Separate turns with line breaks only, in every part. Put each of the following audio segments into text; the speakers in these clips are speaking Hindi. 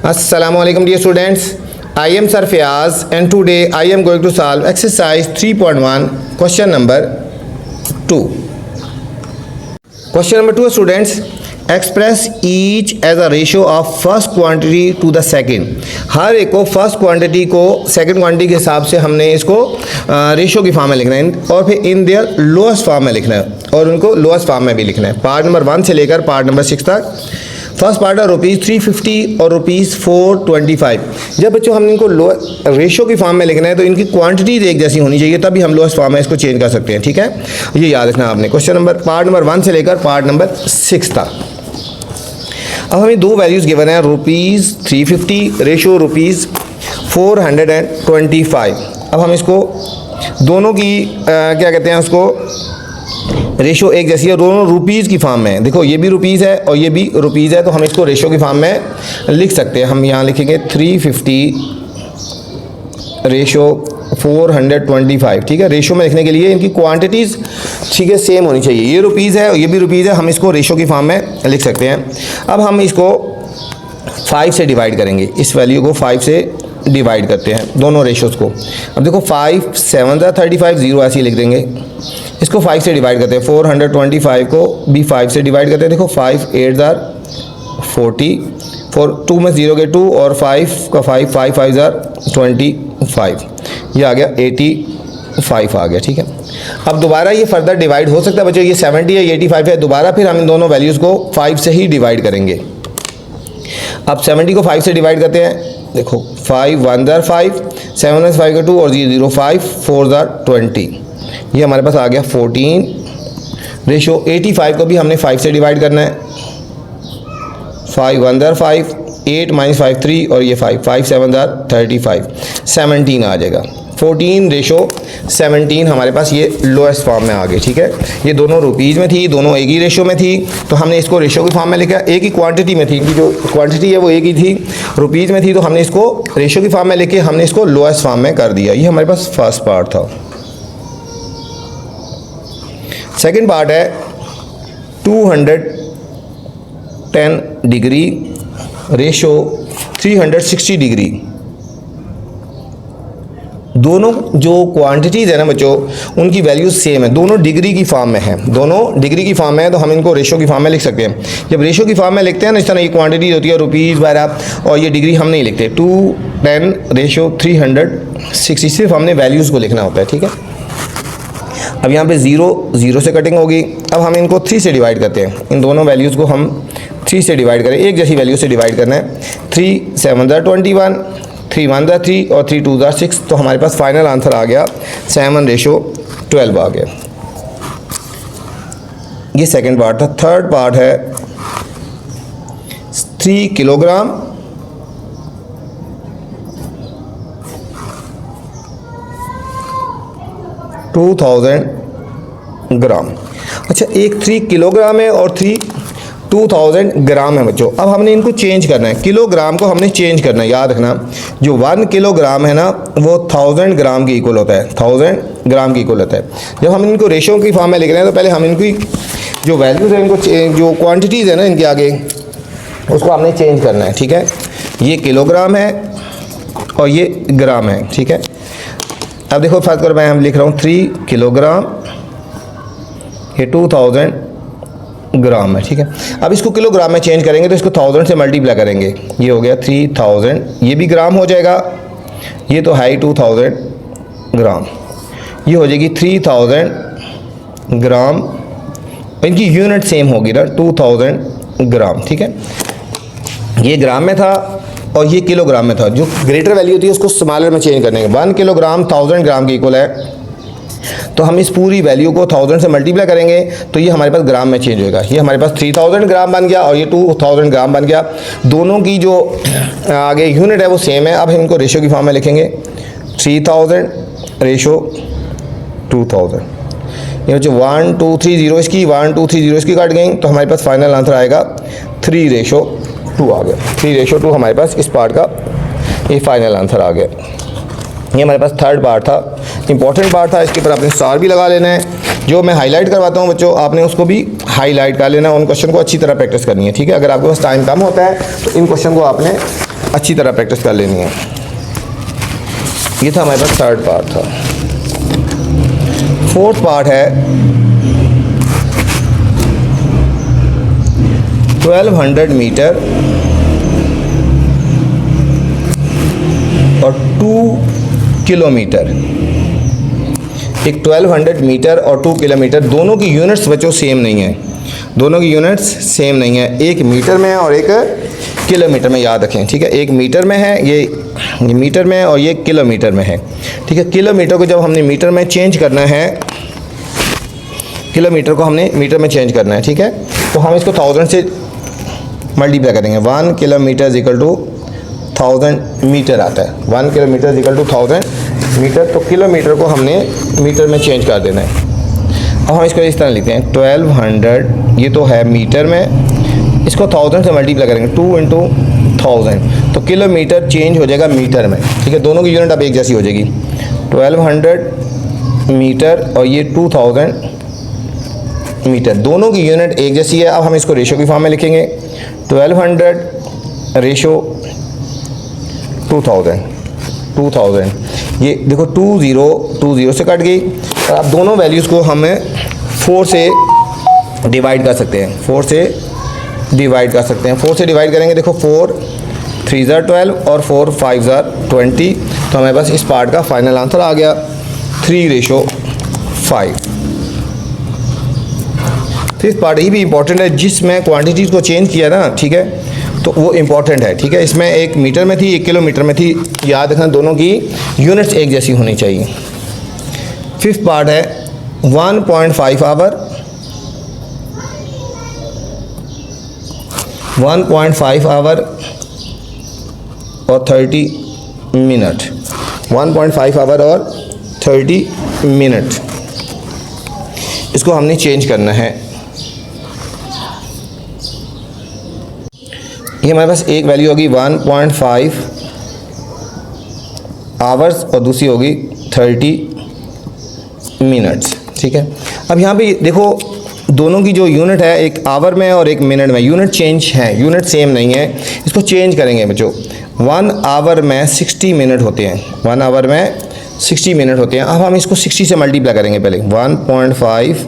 Assalamualaikum dear students. I am Sir Fayaz and today I am going to solve exercise 3.1 question number 2. Question number 2 students, express each as a ratio of first quantity to the second. हर एक को फर्स्ट क्वांटिटी को सेकंड क्वांटिटी के हिसाब से हमने इसको रेशियो की फॉर्म में लिखना है और फिर इन देयर लोएस्ट फॉर्म में लिखना है और उनको लोएस्ट फॉर्म में भी लिखना है। पार्ट नंबर 1 से लेकर पार्ट नंबर 6 तक। फर्स्ट पार्ट है ₹350 और ₹425। जब बच्चों हम इनको रेशियो की फॉर्म में लिखना है तो इनकी क्वांटिटीज एक जैसी होनी चाहिए, तभी हम लोएस्ट फॉर्म में इसको चेंज कर सकते हैं। ठीक है, ये याद रखना आपने। क्वेश्चन नंबर पार्ट नंबर 1 से लेकर पार्ट नंबर 6 तक। अब हमें दो वैल्यूज़ गिवन है, ₹350 रेशो ₹425। अब हम इसको दोनों की क्या कहते हैं उसको रेशो एक जैसी है, दोनों रुपीज़ की फॉर्म में है। देखो ये भी रुपीज़ है और ये भी रुपीज़ है, तो हम इसको रेशो की फॉर्म में लिख सकते हैं। हम यहाँ लिखेंगे 350 रेशो 425। ठीक है, रेशो में लिखने के लिए इनकी क्वांटिटीज़ ठीक है सेम होनी चाहिए। ये रुपीज़ है और ये भी रुपीज़ है, हम इसको रेशो की फॉर्म में लिख सकते हैं। अब हम इसको 5 से डिवाइड करेंगे, इस वैल्यू को 5 से डिवाइड करते हैं दोनों रेशोज़ को। अब देखो 5 7 35 0 ऐसे ही लिख देंगे। इसको 5 से डिवाइड करते हैं, 425 को भी 5 से डिवाइड करते हैं। देखो 5 8 40, 2 में 0 के 2 और 5 का 5 5 5 25, ये आ गया 85 आ गया। ठीक है, अब दोबारा ये फर्दर डिवाइड हो सकता है बच्चों, ये 70 है ये 85 है, दोबारा फिर हम इन दोनों वैल्यूज़ को 5 से ही डिवाइड करेंगे। अब 70 को 5 से डिवाइड करते हैं, देखो 5 1 5, 7 में 5 का 2 और 0 5 4 20, ये हमारे पास आ गया 14 रेशो 85 को भी हमने 5 से डिवाइड करना है। 5 1 5, 8 -5 3 और ये 5 5 7 35, 17 आ जाएगा। 14 रेशो 17 हमारे पास ये लोएस्ट फॉर्म में आ गई। ठीक है, ये दोनों रुपीज़ में थी, दोनों एक ही रेशो में थी, तो हमने इसको रेशो की फॉर्म में लिखा। एक ही क्वांटिटी में थी, इनकी जो क्वांटिटी है वो एक ही थी, रुपीज़ में थी, तो हमने इसको रेशो की फॉर्म में लेके हमने इसको लोएस्ट फॉर्म में कर दिया। ये हमारे पास फर्स्ट पार्ट था। सेकेंड पार्ट है 210 डिग्री रेशो 360 डिग्री। दोनों जो क्वांटिटीज़ है ना बच्चों, उनकी वैल्यूज सेम है, दोनों डिग्री की फॉर्म में है, दोनों डिग्री की फॉर्म में है, तो हम इनको रेशो की फॉर्म में लिख सकते हैं। जब रेशो की फॉर्म में लिखते हैं ना, इस तरह ये क्वांटिटी होती है रुपीज़ वगैरह, और ये डिग्री हम नहीं लिखते। 210 रेशो 360, सिर्फ हमने वैल्यूज़ को लिखना होता है। ठीक है, अब यहाँ पे 0 से कटिंग होगी। अब हम इनको 3 से डिवाइड करते हैं, इन दोनों वैल्यूज़ को हम 3 से डिवाइड करें, एक जैसी वैल्यू से डिवाइड करना है। 3 7 21, 3 1 3 और 3 2 6, तो हमारे पास फाइनल आंसर आ गया 7 रेशो 12 आ गया। ये सेकंड पार्ट था। थर्ड पार्ट है 3 किलोग्राम 2000 ग्राम। अच्छा, एक 3 किलोग्राम है और 2000 ग्राम है बच्चों। अब हमने इनको चेंज करना है, किलोग्राम को हमने चेंज करना है। याद रखना, जो 1 किलोग्राम है ना वो 1000 ग्राम के इक्वल होता है, 1000 ग्राम के इक्वल होता है। जब हम इनको रेशो की फॉर्म में लिख रहे हैं तो पहले हम इनकी जो वैल्यूज़ है, इनको जो क्वांटिटीज़ है ना इनके आगे, उसको हमने चेंज करना है। ठीक है, ये किलोग्राम है और ये ग्राम है। ठीक है, अब देखो फर्स्ट कर मैं हम लिख रहा हूँ 3 किलोग्राम, ये 2000 ग्राम है। ठीक है, अब इसको किलोग्राम में चेंज करेंगे तो इसको 1000 से मल्टीप्लाई करेंगे, ये हो गया 3000, ये भी ग्राम हो जाएगा, ये तो है 2000 ग्राम, ये हो जाएगी 3000 ग्राम। इनकी यूनिट सेम होगी ना, 2000 ग्राम। ठीक है, ये ग्राम में था और ये किलोग्राम में था। जो ग्रेटर वैल्यू होती है उसको स्मॉलर में चेंज करने के 1 किलोग्राम 1000 ग्राम के इक्वल है, तो हम इस पूरी वैल्यू को 1000 से मल्टीप्लाई करेंगे तो ये हमारे पास ग्राम में चेंज होएगा। ये हमारे पास 3000 ग्राम बन गया और ये 2000 ग्राम बन गया। दोनों की जो आगे यूनिट है वो सेम है। अब हम इनको रेशो की फॉर्म में लिखेंगे, 3000 रेशो 2000, ये जो 1 2 3 0 इसकी 1 2 3 0 इसकी काट गई, तो हमारे पास फाइनल आंसर आएगा 3 रेशो 2 आ गया। 3 रेशो 2 हमारे पास इस पार्ट का ये फाइनल आंसर आ गया। ये हमारे पास थर्ड पार्ट था, इंपॉर्टेंट पार्ट था, इसके ऊपर आपने स्टार भी लगा लेना है। जो मैं हाईलाइट करवाता हूँ बच्चों, आपने उसको भी हाईलाइट कर लेना, उन क्वेश्चन को अच्छी तरह प्रैक्टिस करनी है। ठीक है, अगर आपके पास टाइम कम होता है तो इन क्वेश्चन को आपने अच्छी तरह प्रैक्टिस कर लेनी है। ये था हमारे पास थर्ड पार्ट था। फोर्थ पार्ट है 1200 मीटर और 2 किलोमीटर। एक 1200 मीटर और 2 किलोमीटर, दोनों की यूनिट्स बच्चों सेम नहीं है, दोनों की यूनिट्स सेम नहीं है। एक मीटर में है और एक किलोमीटर में, याद रखें, ठीक है। एक मीटर में है, ये मीटर में है और ये किलोमीटर में है, ठीक है। किलोमीटर को जब हमने मीटर में चेंज करना है, किलोमीटर को हमने मीटर में चेंज करना है, ठीक है। तो हम इसको 1000 से मल्टीप्लाई करेंगे। 1 किलोमीटर इक्वल टू 1000 मीटर आता है। 1 किलोमीटर इक्वल टू 1000 मीटर। तो किलोमीटर को हमने मीटर में चेंज कर देना है। अब हम इसको इस तरह लिखते हैं 1200, ये तो है मीटर में, इसको 1000 से मल्टीप्लाई करेंगे, 2 इंटू 1000, तो किलोमीटर चेंज हो जाएगा मीटर में, ठीक है। दोनों की यूनिट अब एक जैसी हो जाएगी। 1200 मीटर और ये 2000 मीटर, दोनों की यूनिट एक जैसी है। अब हम इसको रेशो की फॉर्म में लिखेंगे, 1200 रेशो 2000। ये देखो 20 से कट गई, और अब दोनों वैल्यूज़ को हमें 4 से डिवाइड कर सकते हैं। 4 से डिवाइड कर सकते हैं। 4 से डिवाइड करेंगे, देखो 4 3 ज़ार 12 और 4 5 ज़ार 20। तो हमें बस इस पार्ट का फाइनल आंसर आ गया 3:5। फिफ्थ पार्ट ये भी इंपॉर्टेंट है, जिसमें क्वांटिटीज़ को चेंज किया ना, ठीक है, तो वो इम्पॉर्टेंट है, ठीक है। इसमें एक मीटर में थी, एक किलोमीटर में थी, याद रखना दोनों की यूनिट्स एक जैसी होनी चाहिए। फिफ्थ पार्ट है 1.5 आवर, 1.5 आवर और 30 मिनट। 1.5 आवर और 30 मिनट, इसको हमने चेंज करना है। ये हमारे पास एक वैल्यू होगी 1.5 आवर्स और दूसरी होगी 30 मिनट्स, ठीक है। अब यहाँ पे देखो दोनों की जो यूनिट है, एक आवर में और एक मिनट में, यूनिट चेंज है, यूनिट सेम नहीं है। इसको चेंज करेंगे बच्चों। 1 आवर में 60 मिनट होते हैं, 1 आवर में 60 मिनट होते हैं। अब हम इसको 60 से मल्टीप्लाई करेंगे। पहले 1.5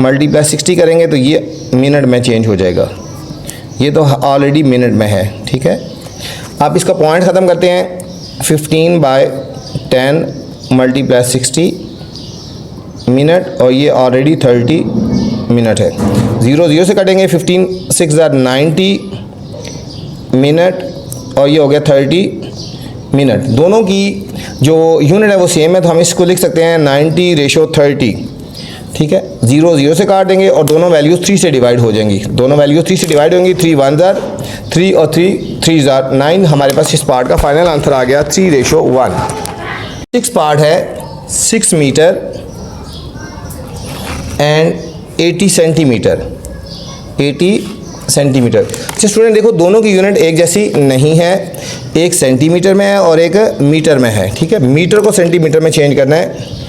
मल्टीप्लाई 60 करेंगे तो ये मिनट में चेंज हो जाएगा। ये तो ऑलरेडी मिनट में है, ठीक है। आप इसका पॉइंट ख़त्म करते हैं। 15/10 मल्टीप्लाई 60 मिनट और ये ऑलरेडी 30 मिनट है। 0 से कटेंगे, 15 6 ज़ार 90 मिनट और ये हो गया 30 मिनट। दोनों की जो यूनिट है वो सेम है, तो हम इसको लिख सकते हैं 90:30, ठीक है। 0 से काट देंगे और दोनों वैल्यूज़ 3 से डिवाइड हो जाएंगी। दोनों वैल्यूज़ 3 से डिवाइड होंगी। 3 1 ज़ार 3 और 3 ज़ार 9। हमारे पास इस पार्ट का फाइनल आंसर आ गया 3:1। 6 पार्ट है 6 मीटर एंड 80 सेंटीमीटर। 80 सेंटीमीटर। अच्छा स्टूडेंट देखो, दोनों की यूनिट एक जैसी नहीं है, एक सेंटीमीटर में है और एक मीटर में है, ठीक है। मीटर को सेंटीमीटर में चेंज करना है।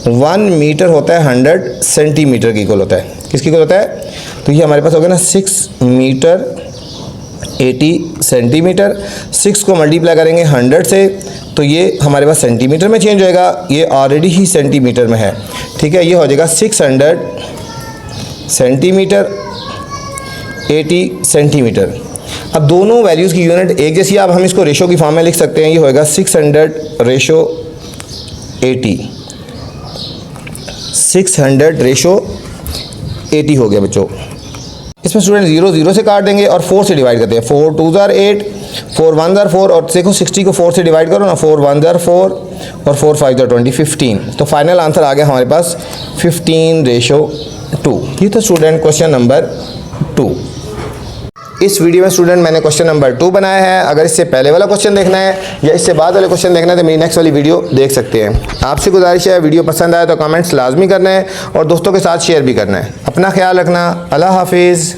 1 मीटर होता है 100 सेंटीमीटर की इक्वल होता है। किसकी इक्वल होता है? तो ये हमारे पास हो गया ना 6 मीटर 80 सेंटीमीटर। 6 को मल्टीप्लाई करेंगे 100 से तो ये हमारे पास सेंटीमीटर में चेंज होएगा। ये ऑलरेडी ही सेंटीमीटर में है, ठीक है। ये हो जाएगा 600 सेंटीमीटर 80 सेंटीमीटर। अब दोनों वैल्यूज़ की यूनिट एक जैसी, अब हम इसको रेशो की फॉर्म में लिख सकते हैं। ये होएगा 600:80। 600:80 हो गया बच्चों। इसमें स्टूडेंट 0 से काट देंगे और 4 से डिवाइड करते हैं। 4 2 ज़ार 8, 4 1 ज़ार 4 और देखो 60 को 4 से डिवाइड करो ना, 4 1 ज़ार 4 और 4 5 ज़ार 20, 15। तो फाइनल आंसर आ गया हमारे पास 15:2। ये था स्टूडेंट क्वेश्चन नंबर 2। इस वीडियो में स्टूडेंट मैंने क्वेश्चन नंबर 2 बनाया है। अगर इससे पहले वाला क्वेश्चन देखना है या इससे बाद वाले क्वेश्चन देखना है तो मेरी नेक्स्ट वाली वीडियो देख सकते हैं। आपसे गुजारिश है, वीडियो पसंद आए तो कमेंट्स लाजमी करना है और दोस्तों के साथ शेयर भी करना है। अपना ख्याल रखना। अल्लाह हाफिज़।